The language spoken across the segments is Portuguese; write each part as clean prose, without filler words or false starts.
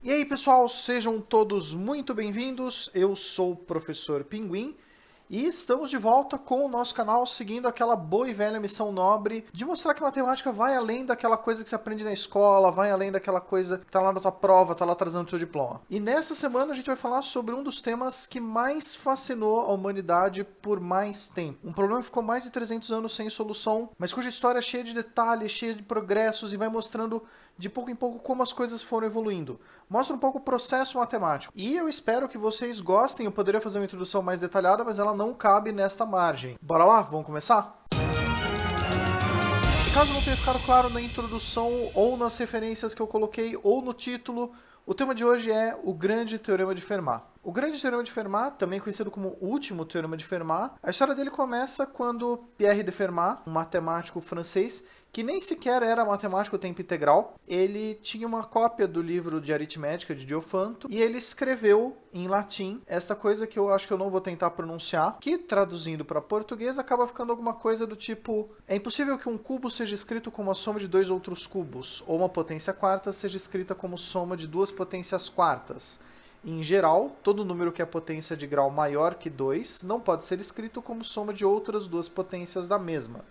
E aí, pessoal, sejam todos muito bem-vindos. Eu sou o Professor Pinguim e estamos de volta com o nosso canal seguindo aquela boa e velha missão nobre de mostrar que matemática vai além daquela coisa que você aprende na escola, vai além daquela coisa que tá lá na tua prova, tá lá trazendo o teu diploma. E nessa semana a gente vai falar sobre um dos temas que mais fascinou a humanidade por mais tempo. Um problema que ficou mais de 300 anos sem solução, mas cuja história é cheia de detalhes, cheia de progressos e vai mostrando de pouco em pouco como as coisas foram evoluindo. Mostra um pouco o processo matemático. E eu espero que vocês gostem. Eu poderia fazer uma introdução mais detalhada, mas ela não cabe nesta margem. Bora lá? Vamos começar? Caso não tenha ficado claro na introdução, ou nas referências que eu coloquei, ou no título, o tema de hoje é o Grande Teorema de Fermat. O Grande Teorema de Fermat, também conhecido como o Último Teorema de Fermat, a história dele começa quando Pierre de Fermat, um matemático francês, que nem sequer era matemático tempo integral, ele tinha uma cópia do livro de aritmética de Diofanto e ele escreveu em latim esta coisa que eu acho que eu não vou tentar pronunciar, que traduzindo para português acaba ficando alguma coisa do tipo: é impossível que um cubo seja escrito como a soma de dois outros cubos, ou uma potência quarta seja escrita como soma de duas potências quartas. Em geral, todo número que é potência de grau maior que 2 não pode ser escrito como soma de outras duas potências da mesma.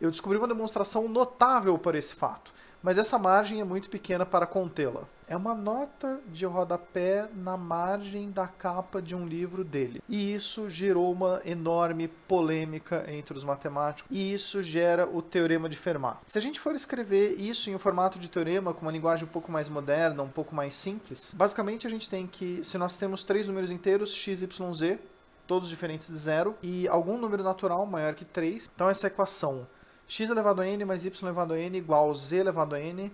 Eu descobri uma demonstração notável para esse fato, mas essa margem é muito pequena para contê-la. É uma nota de rodapé na margem da capa de um livro dele. E isso gerou uma enorme polêmica entre os matemáticos, e isso gera o Teorema de Fermat. Se a gente for escrever isso em um formato de teorema, com uma linguagem um pouco mais moderna, um pouco mais simples, basicamente a gente tem que, se nós temos três números inteiros, x, y, z, todos diferentes de zero, e algum número natural maior que 3, então essa equação x elevado a n mais y elevado a n igual z elevado a n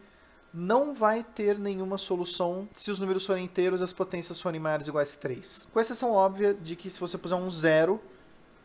não vai ter nenhuma solução se os números forem inteiros e as potências forem maiores ou iguais que 3. Com exceção óbvia de que se você puser um zero,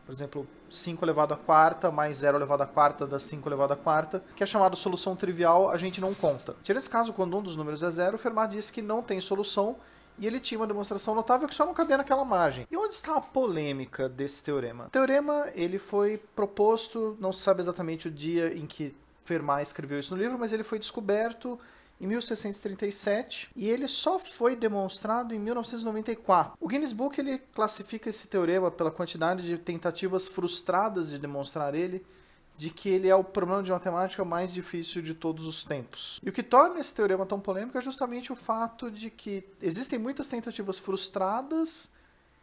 por exemplo, 5 elevado a quarta mais 0 elevado a quarta dá 5 elevado a quarta, que é chamado solução trivial, a gente não conta. Tirando esse caso, quando um dos números é zero, Fermat disse que não tem solução, e ele tinha uma demonstração notável que só não cabia naquela margem. E onde está a polêmica desse teorema? O teorema ele foi proposto, não se sabe exatamente o dia em que Fermat escreveu isso no livro, mas ele foi descoberto em 1637 e ele só foi demonstrado em 1994. O Guinness Book ele classifica esse teorema pela quantidade de tentativas frustradas de demonstrar ele, de que ele é o problema de matemática mais difícil de todos os tempos. E o que torna esse teorema tão polêmico é justamente o fato de que existem muitas tentativas frustradas.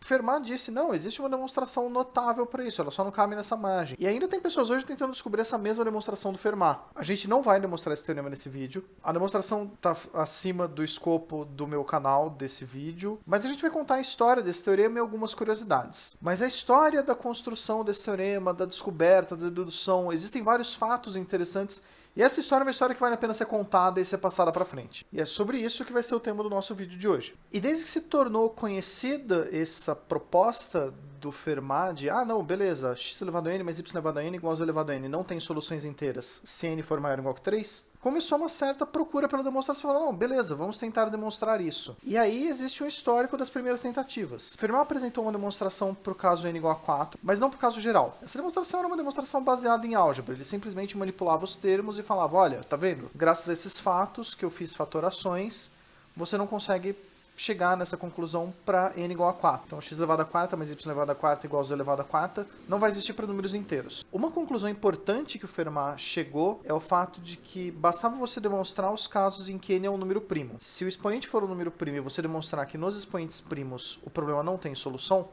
Fermat disse, não, existe uma demonstração notável para isso, ela só não cabe nessa margem. E ainda tem pessoas hoje tentando descobrir essa mesma demonstração do Fermat. A gente não vai demonstrar esse teorema nesse vídeo. A demonstração está acima do escopo do meu canal, desse vídeo. Mas a gente vai contar a história desse teorema e algumas curiosidades. Mas a história da construção desse teorema, da descoberta, da dedução, existem vários fatos interessantes. E essa história é uma história que vale a pena ser contada e ser passada para frente. E é sobre isso que vai ser o tema do nosso vídeo de hoje. E desde que se tornou conhecida essa proposta do Fermat de, não, beleza, x elevado a n mais y elevado a n igual a z elevado a n, não tem soluções inteiras se n for maior ou igual que 3, começou uma certa procura pela demonstração. Não, beleza, vamos tentar demonstrar isso. E aí existe um histórico das primeiras tentativas. Fermat apresentou uma demonstração para o caso n igual a 4, mas não para o caso geral. Essa demonstração era uma demonstração baseada em álgebra. Ele simplesmente manipulava os termos e falava, olha, tá vendo? Graças a esses fatos que eu fiz fatorações, você não consegue chegar nessa conclusão para n igual a 4. Então, x elevado a quarta mais y elevado a quarta igual a z elevado a quarta não vai existir para números inteiros. Uma conclusão importante que o Fermat chegou é o fato de que bastava você demonstrar os casos em que n é um número primo. Se o expoente for um número primo e você demonstrar que nos expoentes primos o problema não tem solução,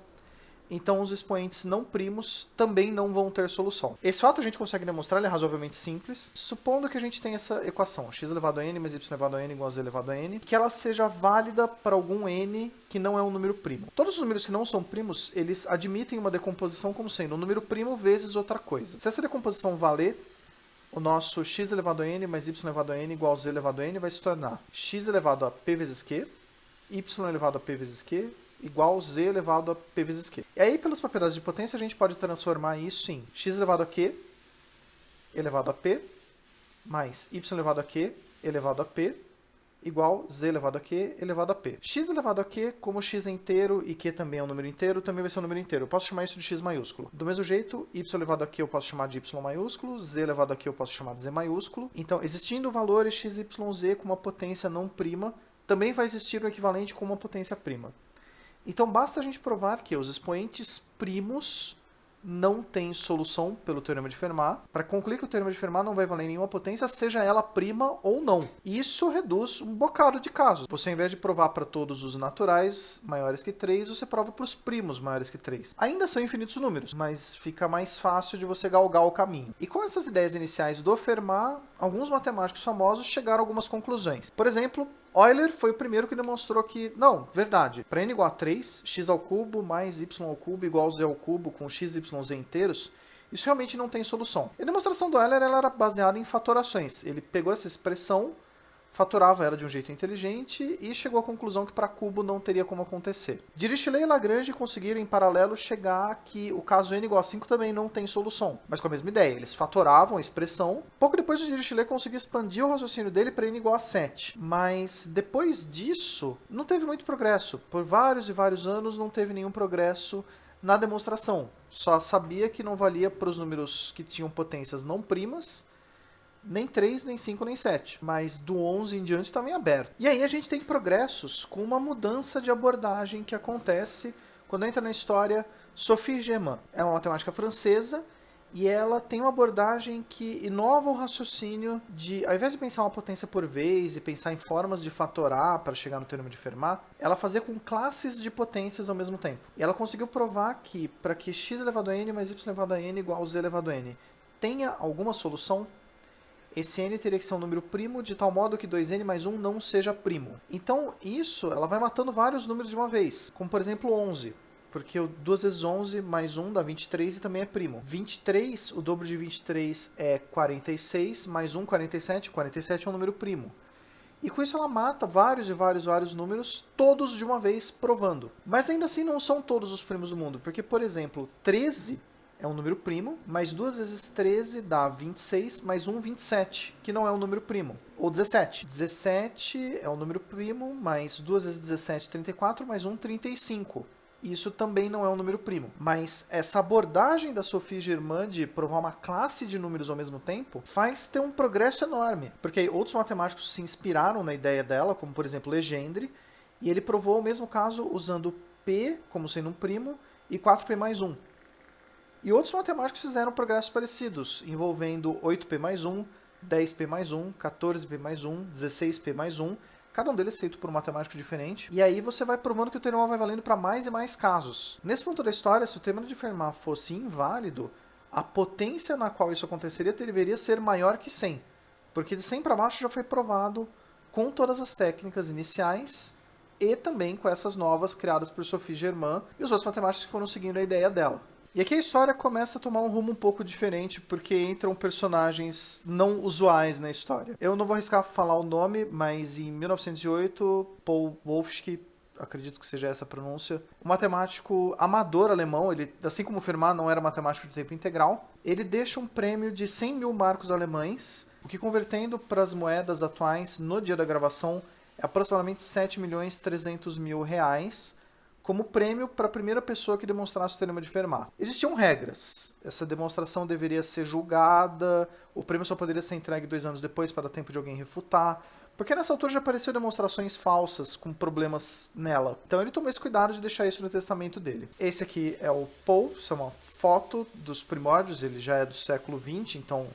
então os expoentes não primos também não vão ter solução. Esse fato a gente consegue demonstrar, ele é razoavelmente simples, supondo que a gente tenha essa equação, x elevado a n mais y elevado a n igual a z elevado a n, que ela seja válida para algum n que não é um número primo. Todos os números que não são primos, eles admitem uma decomposição como sendo um número primo vezes outra coisa. Se essa decomposição valer, o nosso x elevado a n mais y elevado a n igual a z elevado a n vai se tornar x elevado a p vezes q, y elevado a p vezes q, igual z elevado a p vezes q. E aí, pelas propriedades de potência, a gente pode transformar isso em x elevado a q elevado a p mais y elevado a q elevado a p igual z elevado a q elevado a p. X elevado a q, como x é inteiro e q também é um número inteiro, também vai ser um número inteiro. Eu posso chamar isso de x maiúsculo. Do mesmo jeito, y elevado a q eu posso chamar de y maiúsculo, z elevado a q eu posso chamar de z maiúsculo. Então, existindo valores x, y, z com uma potência não prima, também vai existir um equivalente com uma potência prima. Então basta a gente provar que os expoentes primos não têm solução pelo teorema de Fermat, para concluir que o teorema de Fermat não vai valer nenhuma potência, seja ela prima ou não. Isso reduz um bocado de casos. Você, ao invés de provar para todos os naturais maiores que 3, você prova para os primos maiores que 3. Ainda são infinitos números, mas fica mais fácil de você galgar o caminho. E com essas ideias iniciais do Fermat, alguns matemáticos famosos chegaram a algumas conclusões. Por exemplo, Euler foi o primeiro que demonstrou que, não, verdade, para n igual a 3, x ao cubo mais y ao cubo igual a z ao cubo com x, y, z inteiros, isso realmente não tem solução. E a demonstração do Euler ela era baseada em fatorações. Ele pegou essa expressão, fatorava ela de um jeito inteligente e chegou à conclusão que para cubo não teria como acontecer. Dirichlet e Lagrange conseguiram em paralelo chegar que o caso n igual a 5 também não tem solução, mas com a mesma ideia, eles fatoravam a expressão. Pouco depois o Dirichlet conseguiu expandir o raciocínio dele para n igual a 7, mas depois disso não teve muito progresso. Por vários e vários anos não teve nenhum progresso na demonstração. Só sabia que não valia para os números que tinham potências não primas, nem 3, nem 5, nem 7. Mas do 11 em diante está meio aberto. E aí a gente tem progressos com uma mudança de abordagem que acontece quando entra na história Sophie Germain. É uma matemática francesa e ela tem uma abordagem que inova o raciocínio de, ao invés de pensar uma potência por vez e pensar em formas de fatorar para chegar no teorema de Fermat, ela fazer com classes de potências ao mesmo tempo. E ela conseguiu provar que para que x elevado a n mais y elevado a n igual a z elevado a n tenha alguma solução, esse n teria que ser um número primo, de tal modo que 2n mais 1 não seja primo. Então, isso, ela vai matando vários números de uma vez. Como, por exemplo, 11. Porque 2 vezes 11 mais 1 dá 23 e também é primo. 23, o dobro de 23 é 46, mais 1, 47. 47 é um número primo. E com isso ela mata vários e vários números, todos de uma vez, provando. Mas ainda assim não são todos os primos do mundo. Porque, por exemplo, 13... é um número primo, mais 2 vezes 13 dá 26, mais 1, 27, que não é um número primo. Ou 17. 17 é um número primo, mais 2 vezes 17, 34, mais 1, 35. Isso também não é um número primo. Mas essa abordagem da Sophie Germain de provar uma classe de números ao mesmo tempo faz ter um progresso enorme. Porque aí outros matemáticos se inspiraram na ideia dela, como por exemplo Legendre, e ele provou o mesmo caso usando P como sendo um primo e 4P mais 1. E outros matemáticos fizeram progressos parecidos, envolvendo 8P mais 1, 10P mais 1, 14P mais 1, 16P mais 1, cada um deles feito por um matemático diferente. E aí você vai provando que o teorema vai valendo para mais e mais casos. Nesse ponto da história, se o teorema de Fermat fosse inválido, a potência na qual isso aconteceria deveria ser maior que 100. Porque de 100 para baixo já foi provado com todas as técnicas iniciais e também com essas novas criadas por Sophie Germain e os outros matemáticos que foram seguindo a ideia dela. E aqui a história começa a tomar um rumo um pouco diferente, porque entram personagens não usuais na história. Eu não vou arriscar falar o nome, mas em 1908, Paul Wolfsky, acredito que seja essa a pronúncia, um matemático amador alemão, ele, assim como Fermat não era matemático de tempo integral, ele deixa um prêmio de 100 mil marcos alemães, o que convertendo para as moedas atuais, no dia da gravação, é aproximadamente 7.300.000 reais, como prêmio para a primeira pessoa que demonstrasse o teorema de Fermat. Existiam regras. Essa demonstração deveria ser julgada, o prêmio só poderia ser entregue 2 anos depois para dar tempo de alguém refutar, porque nessa altura já apareceram demonstrações falsas com problemas nela. Então ele tomou esse cuidado de deixar isso no testamento dele. Esse aqui é o Paul, isso é uma foto dos primórdios, ele já é do século XX, então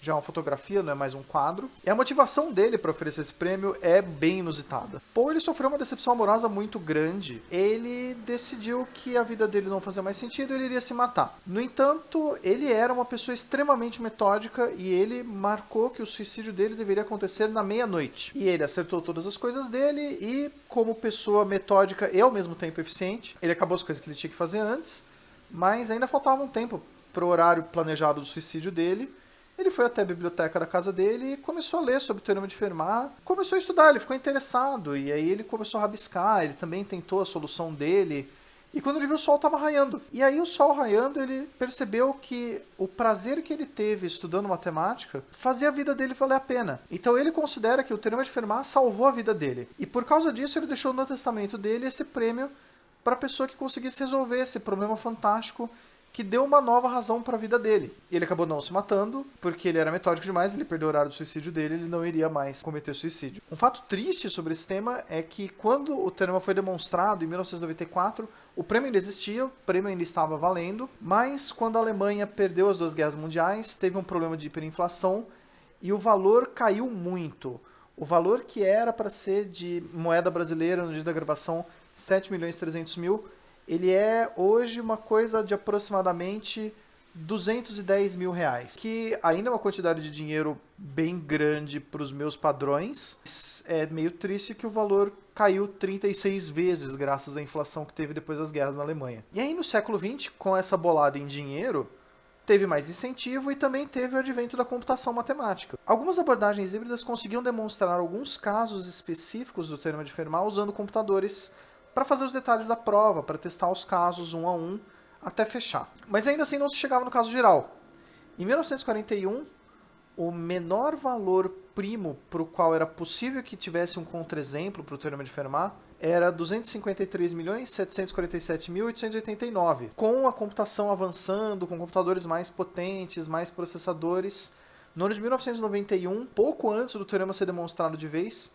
já é uma fotografia, não é mais um quadro. E a motivação dele para oferecer esse prêmio é bem inusitada. Paul, ele sofreu uma decepção amorosa muito grande. Ele decidiu que a vida dele não fazia mais sentido e ele iria se matar. No entanto, ele era uma pessoa extremamente metódica e ele marcou que o suicídio dele deveria acontecer na meia-noite. E ele acertou todas as coisas dele e, como pessoa metódica e ao mesmo tempo eficiente, ele acabou as coisas que ele tinha que fazer antes, mas ainda faltava um tempo para o horário planejado do suicídio dele. Ele foi até a biblioteca da casa dele e começou a ler sobre o teorema de Fermat. Começou a estudar, ele ficou interessado. E aí ele começou a rabiscar, ele também tentou a solução dele. E quando ele viu o sol estava raiando. E aí o sol raiando, ele percebeu que o prazer que ele teve estudando matemática fazia a vida dele valer a pena. Então ele considera que o teorema de Fermat salvou a vida dele. E por causa disso ele deixou no testamento dele esse prêmio para a pessoa que conseguisse resolver esse problema fantástico que deu uma nova razão para a vida dele. E ele acabou não se matando, porque ele era metódico demais, ele perdeu o horário do suicídio dele, ele não iria mais cometer suicídio. Um fato triste sobre esse tema é que quando o teorema foi demonstrado, em 1994, o prêmio ainda existia, o prêmio ainda estava valendo, mas quando a Alemanha perdeu as 2 guerras mundiais, teve um problema de hiperinflação e o valor caiu muito. O valor que era para ser de moeda brasileira no dia da gravação, 7.300.000, ele é hoje uma coisa de aproximadamente 210 mil reais, que ainda é uma quantidade de dinheiro bem grande para os meus padrões. É meio triste que o valor caiu 36 vezes graças à inflação que teve depois das guerras na Alemanha. E aí no século XX, com essa bolada em dinheiro, teve mais incentivo e também teve o advento da computação matemática. Algumas abordagens híbridas conseguiam demonstrar alguns casos específicos do teorema de Fermat usando computadores para fazer os detalhes da prova, para testar os casos um a um, até fechar. Mas ainda assim não se chegava no caso geral. Em 1941, o menor valor primo para o qual era possível que tivesse um contra-exemplo para o teorema de Fermat era 253.747.889. Com a computação avançando, com computadores mais potentes, mais processadores, no ano de 1991, pouco antes do teorema ser demonstrado de vez,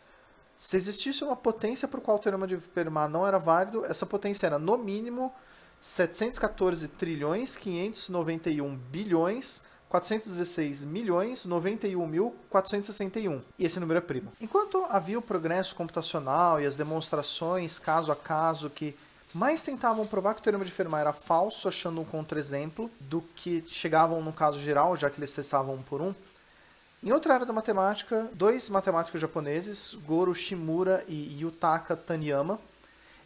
se existisse uma potência para o qual o teorema de Fermat não era válido, essa potência era, no mínimo, 714 trilhões, 591 bilhões, 416.091.461. E esse número é primo. Enquanto havia o progresso computacional e as demonstrações caso a caso que mais tentavam provar que o teorema de Fermat era falso, achando um contra-exemplo, do que chegavam no caso geral, já que eles testavam um por um, em outra área da matemática, 2 matemáticos japoneses, Goro Shimura e Yutaka Taniyama,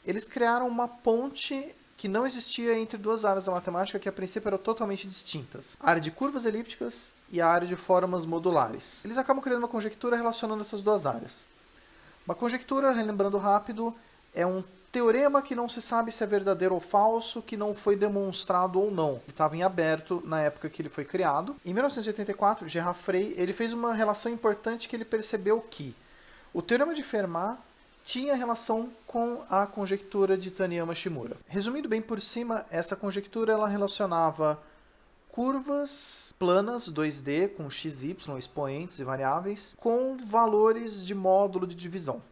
eles criaram uma ponte que não existia entre 2 áreas da matemática que a princípio eram totalmente distintas. A área de curvas elípticas e a área de formas modulares. Eles acabam criando uma conjectura relacionando essas 2 áreas. Uma conjectura, relembrando rápido, é um teorema que não se sabe se é verdadeiro ou falso, que não foi demonstrado ou não. Ele estava em aberto na época que ele foi criado. Em 1984, Gerard Frey ele fez uma relação importante que ele percebeu que o teorema de Fermat tinha relação com a conjectura de Taniyama-Shimura. Resumindo bem por cima, essa conjectura ela relacionava curvas planas 2D com xy, expoentes e variáveis, com valores de módulo de divisão.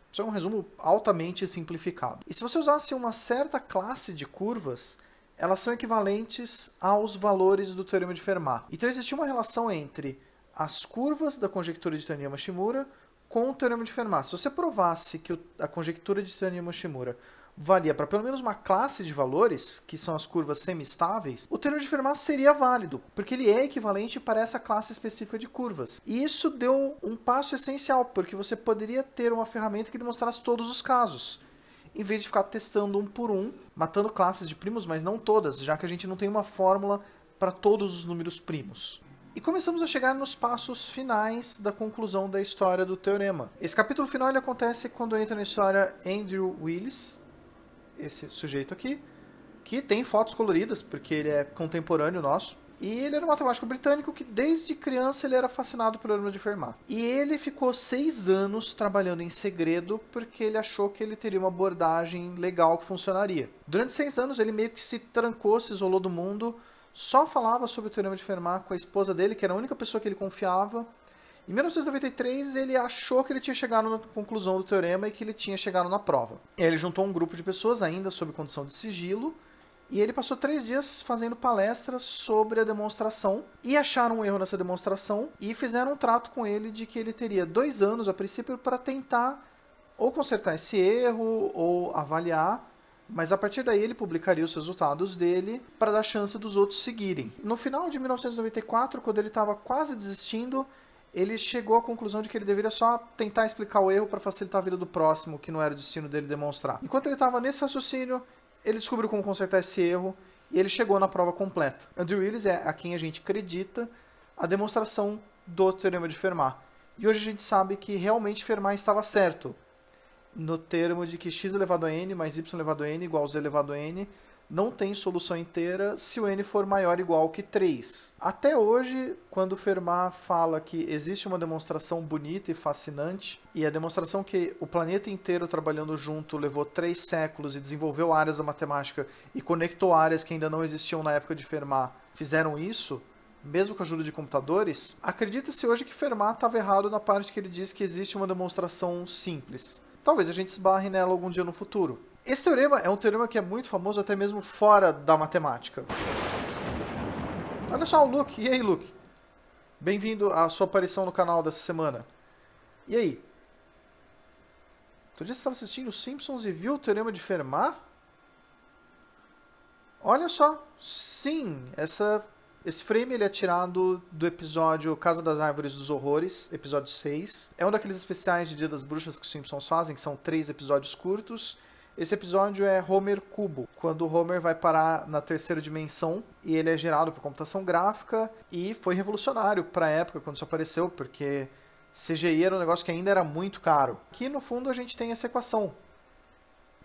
Isso é um resumo altamente simplificado. E se você usasse uma certa classe de curvas, elas são equivalentes aos valores do teorema de Fermat. Então existia uma relação entre as curvas da conjectura de Taniyama-Shimura com o teorema de Fermat. Se você provasse que a conjectura de Taniyama-Shimura valia para pelo menos uma classe de valores, que são as curvas semi-estáveis, o teorema de Fermat seria válido, porque ele é equivalente para essa classe específica de curvas. E isso deu um passo essencial, porque você poderia ter uma ferramenta que demonstrasse todos os casos, em vez de ficar testando um por um, matando classes de primos, mas não todas, já que a gente não tem uma fórmula para todos os números primos. E começamos a chegar nos passos finais da conclusão da história do teorema. Esse capítulo final ele acontece quando entra na história Andrew Wiles, esse sujeito aqui, que tem fotos coloridas, porque ele é contemporâneo nosso. E ele era um matemático britânico que desde criança ele era fascinado pelo teorema de Fermat. E ele ficou 6 anos trabalhando em segredo porque ele achou que ele teria uma abordagem legal que funcionaria. Durante 6 anos ele meio que se trancou, se isolou do mundo, só falava sobre o teorema de Fermat com a esposa dele, que era a única pessoa que ele confiava. Em 1993, ele achou que ele tinha chegado na conclusão do teorema e que ele tinha chegado na prova. Ele juntou um grupo de pessoas ainda sob condição de sigilo e ele passou 3 dias fazendo palestras sobre a demonstração e acharam um erro nessa demonstração e fizeram um trato com ele de que ele teria 2 anos a princípio para tentar ou consertar esse erro ou avaliar, mas a partir daí ele publicaria os resultados dele para dar chance dos outros seguirem. No final de 1994, quando ele estava quase desistindo, ele chegou à conclusão de que ele deveria só tentar explicar o erro para facilitar a vida do próximo, que não era o destino dele demonstrar. Enquanto ele estava nesse raciocínio, ele descobriu como consertar esse erro e ele chegou na prova completa. Andrew Wiles é a quem a gente acredita a demonstração do teorema de Fermat. E hoje a gente sabe que realmente Fermat estava certo no termo de que x elevado a n mais y elevado a n igual a z elevado a n não tem solução inteira se o n for maior ou igual que 3. Até hoje, quando o Fermat fala que existe uma demonstração bonita e fascinante, e a demonstração que o planeta inteiro trabalhando junto levou 3 séculos e desenvolveu áreas da matemática e conectou áreas que ainda não existiam na época de Fermat, fizeram isso, mesmo com a ajuda de computadores, acredita-se hoje que Fermat estava errado na parte que ele diz que existe uma demonstração simples. Talvez a gente esbarre nela algum dia no futuro. Esse teorema é um teorema que é muito famoso até mesmo fora da matemática. Olha só o Luke. E aí, Luke? Bem-vindo à sua aparição no canal dessa semana. E aí? Outro dia você estava assistindo os Simpsons e viu o teorema de Fermat? Olha só. Sim, esse frame ele é tirado do episódio Casa das Árvores dos Horrores, episódio 6. É um daqueles especiais de Dia das Bruxas que os Simpsons fazem, que são 3 episódios curtos. Esse episódio é Homer Cubo, quando o Homer vai parar na terceira dimensão e ele é gerado por computação gráfica e foi revolucionário para a época quando isso apareceu, porque CGI era um negócio que ainda era muito caro. Aqui no fundo a gente tem essa equação.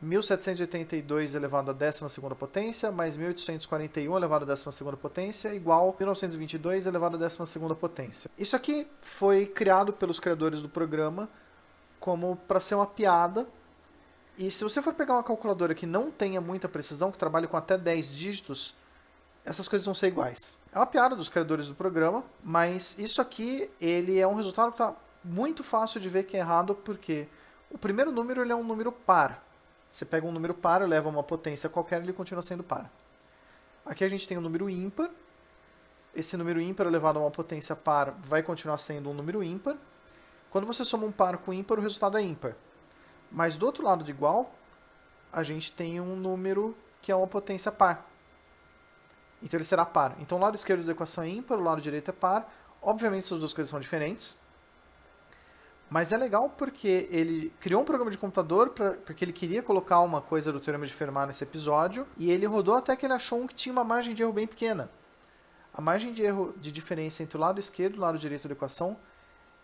1782 elevado à 12ª potência mais 1841 elevado à 12ª potência igual 1922 elevado à 12ª potência. Isso aqui foi criado pelos criadores do programa como para ser uma piada. E se você for pegar uma calculadora que não tenha muita precisão, que trabalhe com até 10 dígitos, essas coisas vão ser iguais. É uma piada dos criadores do programa, mas isso aqui ele é um resultado que está muito fácil de ver que é errado, porque o primeiro número ele é um número par. Você pega um número par, leva uma potência qualquer e ele continua sendo par. Aqui a gente tem um número ímpar. Esse número ímpar elevado a uma potência par vai continuar sendo um número ímpar. Quando você soma um par com ímpar, o resultado é ímpar. Mas do outro lado de igual, a gente tem um número que é uma potência par. Então ele será par. Então o lado esquerdo da equação é ímpar, o lado direito é par. Obviamente essas duas coisas são diferentes. Mas é legal porque ele criou um programa de computador porque ele queria colocar uma coisa do teorema de Fermat nesse episódio. E ele rodou até que ele achou um que tinha uma margem de erro bem pequena. A margem de erro de diferença entre o lado esquerdo e o lado direito da equação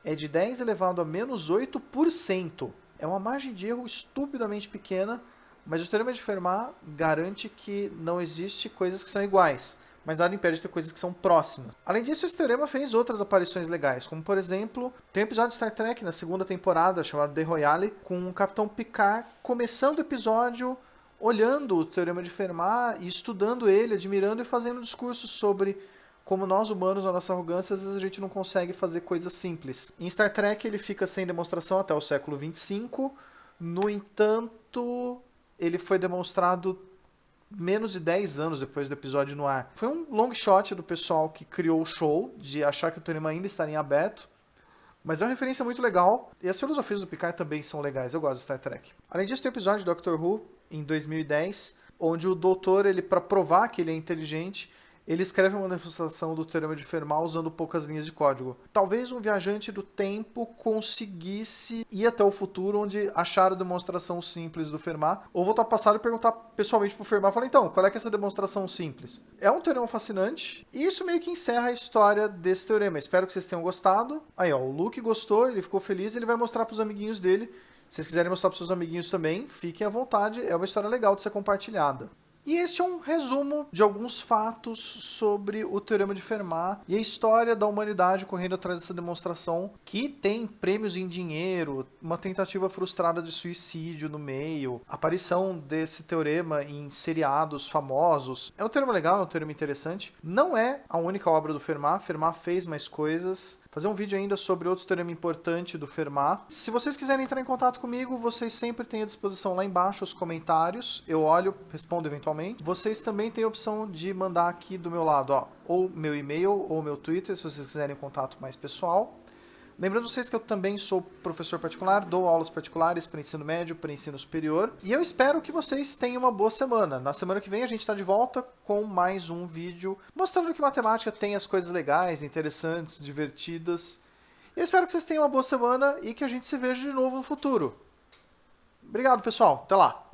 é de 10 elevado a menos 8%. É uma margem de erro estupidamente pequena, mas o teorema de Fermat garante que não existe coisas que são iguais, mas nada impede de ter coisas que são próximas. Além disso, esse teorema fez outras aparições legais, como por exemplo, tem um episódio de Star Trek na segunda temporada, chamado The Royale, com o Capitão Picard começando o episódio olhando o teorema de Fermat e estudando ele, admirando e fazendo discursos sobre como nós humanos, na nossa arrogância, às vezes a gente não consegue fazer coisas simples. Em Star Trek ele fica sem demonstração até o século 25, no entanto, ele foi demonstrado menos de 10 anos depois do episódio no ar. Foi um long shot do pessoal que criou o show, de achar que o teorema ainda estaria em aberto, mas é uma referência muito legal, e as filosofias do Picard também são legais, eu gosto de Star Trek. Além disso, tem o episódio de Doctor Who, em 2010, onde o doutor, para provar que ele é inteligente, ele escreve uma demonstração do teorema de Fermat usando poucas linhas de código. Talvez um viajante do tempo conseguisse ir até o futuro onde achar a demonstração simples do Fermat, ou voltar ao passado e perguntar pessoalmente pro Fermat, falar, então, qual é que é essa demonstração simples? É um teorema fascinante, e isso meio que encerra a história desse teorema. Espero que vocês tenham gostado. Aí, ó, o Luke gostou, ele ficou feliz, ele vai mostrar pros amiguinhos dele. Se vocês quiserem mostrar pros seus amiguinhos também, fiquem à vontade, é uma história legal de ser compartilhada. E esse é um resumo de alguns fatos sobre o Teorema de Fermat e a história da humanidade correndo atrás dessa demonstração, que tem prêmios em dinheiro, uma tentativa frustrada de suicídio no meio, aparição desse teorema em seriados famosos. É um teorema legal, é um teorema interessante. Não é a única obra do Fermat, Fermat fez mais coisas. Fazer um vídeo ainda sobre outro teorema importante do Fermat. Se vocês quiserem entrar em contato comigo, vocês sempre têm à disposição lá embaixo os comentários. Eu olho, respondo eventualmente. Vocês também têm a opção de mandar aqui do meu lado, ó, ou meu e-mail ou meu Twitter, se vocês quiserem contato mais pessoal. Lembrando vocês que eu também sou professor particular, dou aulas particulares para ensino médio, para ensino superior. E eu espero que vocês tenham uma boa semana. Na semana que vem a gente está de volta com mais um vídeo mostrando que matemática tem as coisas legais, interessantes, divertidas. E eu espero que vocês tenham uma boa semana e que a gente se veja de novo no futuro. Obrigado, pessoal. Até lá.